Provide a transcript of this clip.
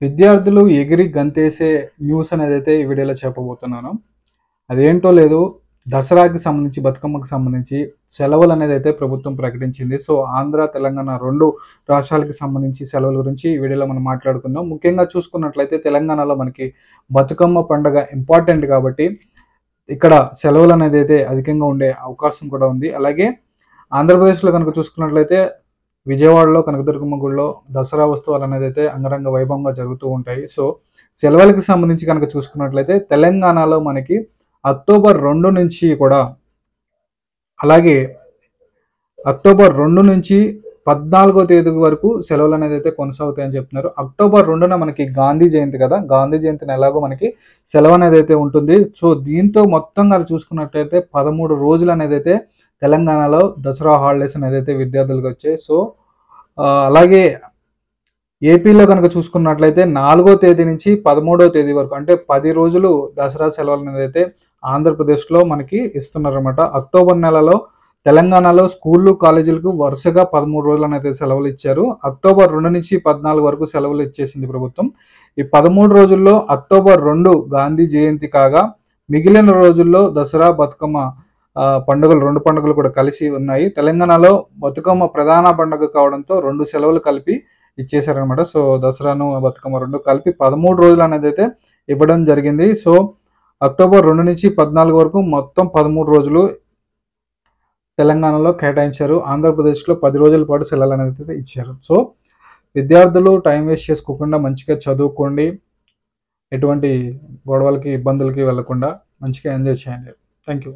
విద్యార్థులు ఎగిరి గంతేసే న్యూస్ అనేదైతే ఈ వీడియోలో చెప్పబోతున్నాను. అదేంటో లేదు, దసరాకి సంబంధించి, బతుకమ్మకి సంబంధించి సెలవులు అనేదైతే ప్రభుత్వం ప్రకటించింది. సో, ఆంధ్ర, తెలంగాణ 2 రాష్ట్రాలకి సంబంధించి సెలవుల గురించి ఈ వీడియోలో మనం మాట్లాడుకుందాం. ముఖ్యంగా చూసుకున్నట్లయితే తెలంగాణలో మనకి బతుకమ్మ పండుగ ఇంపార్టెంట్ కాబట్టి ఇక్కడ సెలవులు అనేదైతే అధికంగా ఉండే అవకాశం కూడా ఉంది. అలాగే ఆంధ్రప్రదేశ్లో కనుక చూసుకున్నట్లయితే విజయవాడలో కనకదుర్గమ్మ గుడిలో దసరా ఉత్సవాలు అనేది అయితే అంగరంగ వైభవంగా జరుగుతూ ఉంటాయి. సో, సెలవులకి సంబంధించి కనుక చూసుకున్నట్లయితే తెలంగాణలో మనకి అక్టోబర్ 2 నుంచి కూడా, అలాగే అక్టోబర్ 2 నుంచి 14వ తేదీ వరకు సెలవులు అనేది అయితే కొనసాగుతాయని చెప్తున్నారు. అక్టోబర్ 2న మనకి గాంధీ జయంతి కదా, గాంధీ జయంతిని ఎలాగో మనకి సెలవు అనేది అయితే ఉంటుంది. సో, దీంతో మొత్తంగా చూసుకున్నట్లయితే 13 రోజులు అనేది అయితే తెలంగాణలో దసరా హాలిడేస్ అనేది అయితే విద్యార్థులకు వచ్చాయి. సో, అలాగే ఏపీలో కనుక చూసుకున్నట్లయితే 4వ తేదీ నుంచి 13వ తేదీ వరకు, అంటే 10 రోజులు దసరా సెలవులు అనేది అయితే ఆంధ్రప్రదేశ్లో మనకి ఇస్తున్నారన్నమాట. అక్టోబర్ నెలలో తెలంగాణలో స్కూళ్ళు, కాలేజీలకు వరుసగా 13 రోజులు అనేది సెలవులు ఇచ్చారు. అక్టోబర్ 2 నుంచి 14 వరకు సెలవులు ఇచ్చేసింది ప్రభుత్వం. ఈ 13 రోజుల్లో అక్టోబర్ 2 గాంధీ జయంతి కాగా, మిగిలిన రోజుల్లో దసరా, బతుకమ్మ పండుగలు, 2 పండుగలు కూడా కలిసి ఉన్నాయి. తెలంగాణలో బతుకమ్మ ప్రధాన పండుగ కావడంతో 2 సెలవులు కలిపి ఇచ్చేసారనమాట. సో, దసరాను, బతుకమ్మ 2 కలిపి 13 రోజులు అనేది అయితే ఇవ్వడం జరిగింది. సో, అక్టోబర్ 2 నుంచి 14 వరకు మొత్తం 13 రోజులు తెలంగాణలో కేటాయించారు. ఆంధ్రప్రదేశ్లో 10 రోజుల పాటు సెలవులు అనేది అయితే ఇచ్చారు. సో, విద్యార్థులు టైం వేస్ట్ చేసుకోకుండా మంచిగా చదువుకోండి. ఎటువంటి గొడవలకి, ఇబ్బందులకి వెళ్లకుండా మంచిగా ఎంజాయ్ చేయండి. Thank you.